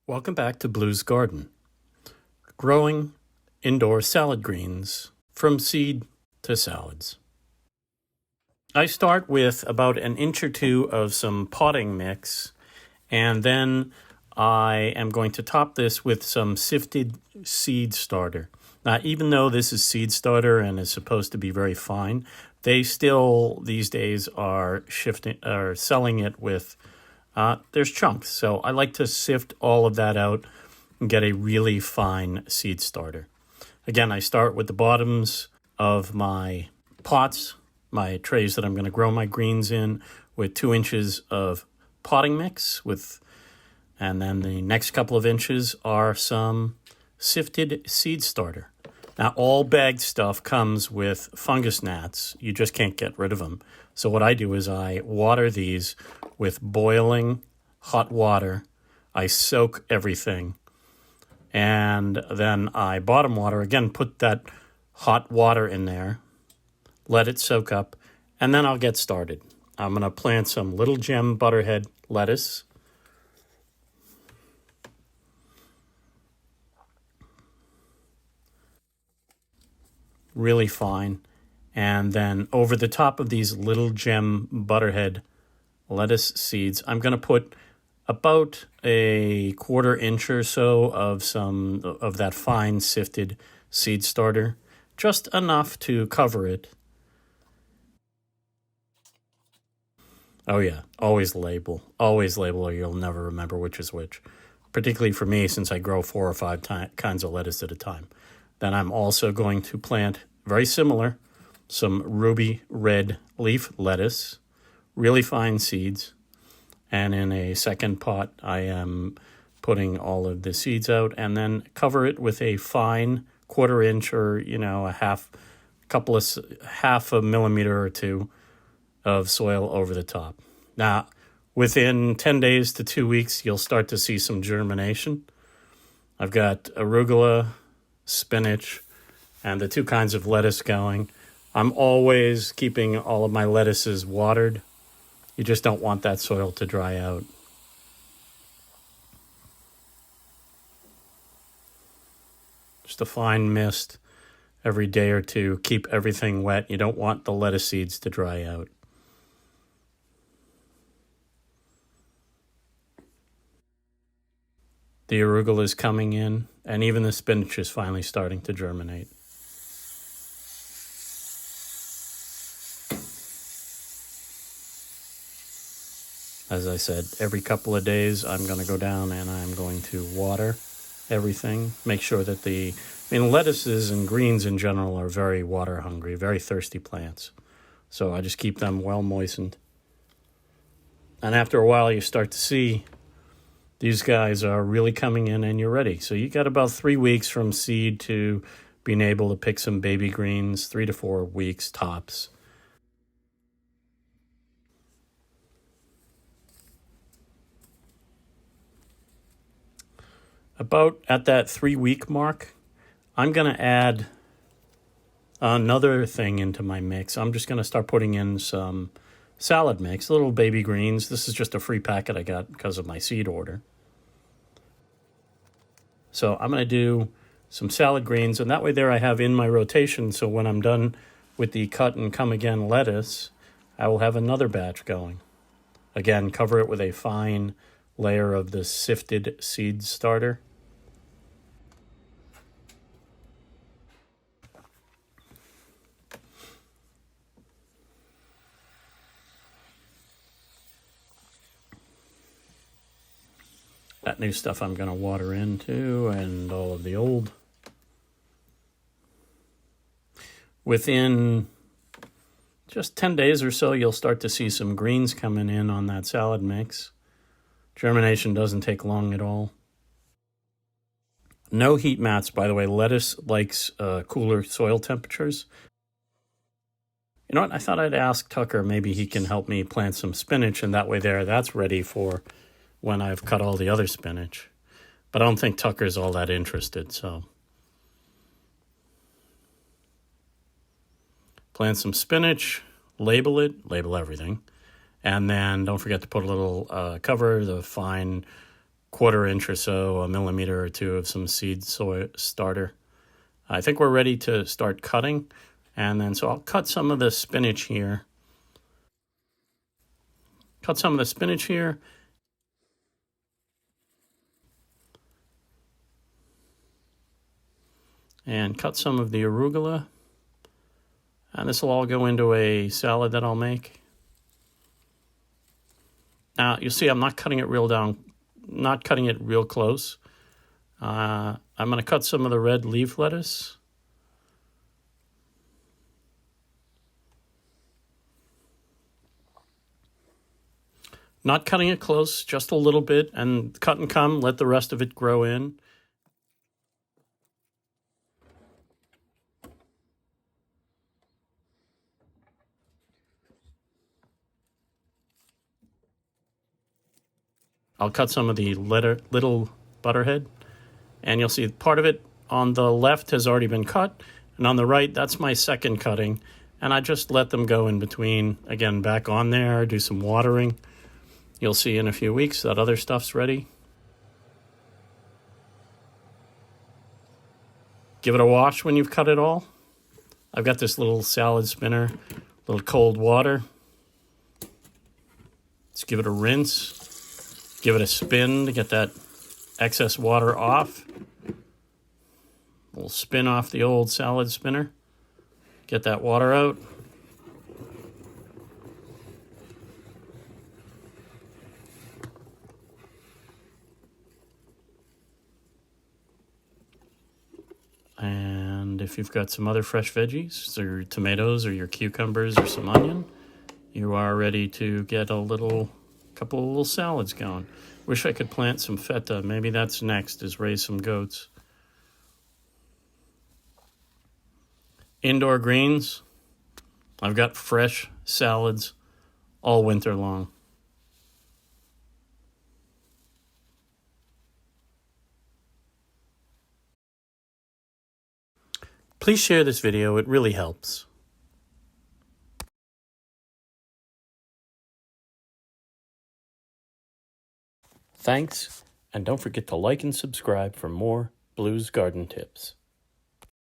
Welcome back to Blue's Garden, growing indoor salad greens from seed to salads. I start with about an inch or two of some potting mix, and then I am going to top this with some sifted seed starter. Now, even though this is seed starter and is supposed to be very fine, they still these days are selling it with there's chunks. So I like to sift all of that out and get a really fine seed starter. Again, I start with the bottoms of my pots, my trays that I'm going to grow my greens in, with 2 inches of potting mix and then the next couple of inches are some sifted seed starter. Now, all bagged stuff comes with fungus gnats. You just can't get rid of them. So what I do is I water these with boiling hot water. I soak everything. And then I bottom water. Again, put that hot water in there. Let it soak up. And then I'll get started. I'm going to plant some little gem butterhead lettuce. Really fine. And then over the top of these little gem butterhead lettuce seeds, I'm going to put about a 1/4 inch or so of some of that fine sifted seed starter, just enough to cover it. Oh yeah, always label or you'll never remember which is which, particularly for me since I grow 4 or 5 kinds of lettuce at a time. Then I'm also going to plant, very similar, some ruby red leaf lettuce, really fine seeds. And in a second pot, I am putting all of the seeds out and then cover it with a fine 1/4 inch or, half a millimeter or 2 of soil over the top. Now, within 10 days to 2 weeks, you'll start to see some germination. I've got arugula, spinach, and the 2 kinds of lettuce going. I'm always keeping all of my lettuces watered. You just don't want that soil to dry out. Just a fine mist every day or two. Keep everything wet. You don't want the lettuce seeds to dry out. The arugula is coming in, and even the spinach is finally starting to germinate. As I said, every couple of days I'm going to go down and I'm going to water everything. Make sure that lettuces and greens in general are very water hungry, very thirsty plants. So I just keep them well moistened. And after a while you start to see these guys are really coming in and you're ready. So you got about 3 weeks from seed to being able to pick some baby greens, 3 to 4 weeks tops. About at that 3-week mark, I'm going to add another thing into my mix. I'm just going to start putting in some salad mix, little baby greens. This is just a free packet I got because of my seed order. So I'm going to do some salad greens, and that way there I have in my rotation. So when I'm done with the cut and come again lettuce, I will have another batch going. Again, cover it with a fine layer of the sifted seed starter. That new stuff I'm going to water into, and all of the old. Within just 10 days or so, you'll start to see some greens coming in on that salad mix. Germination doesn't take long at all. No heat mats, by the way. Lettuce likes cooler soil temperatures. You know what? I thought I'd ask Tucker. Maybe he can help me plant some spinach, and that way that's ready for when I've cut all the other spinach. But I don't think Tucker's all that interested, so. Plant some spinach, label everything, and then don't forget to put a little cover, the fine 1/4 inch or so, a millimeter or two of some seed soy starter. I think we're ready to start cutting. And then, so I'll cut some of the spinach here. Cut some of the spinach here. And cut some of the arugula. And this will all go into a salad that I'll make. Now, you'll see I'm not cutting it not cutting it real close. I'm going to cut some of the red leaf lettuce. Not cutting it close, just a little bit, and cut and come, let the rest of it grow in. I'll cut some of the little butterhead, and you'll see part of it on the left has already been cut, and on the right, that's my second cutting, and I just let them go in between. Again, back on there, do some watering. You'll see in a few weeks that other stuff's ready. Give it a wash when you've cut it all. I've got this little salad spinner, little cold water. Let's give it a rinse. Give it a spin to get that excess water off. We'll spin off the old salad spinner. Get that water out. And if you've got some other fresh veggies, or your tomatoes or your cucumbers or some onion, you are ready to get a couple of little salads going. Wish I could plant some feta. Maybe that's next, is raise some goats. Indoor greens. I've got fresh salads all winter long. Please share this video, it really helps. Thanks, and don't forget to like and subscribe for more Blues Garden Tips.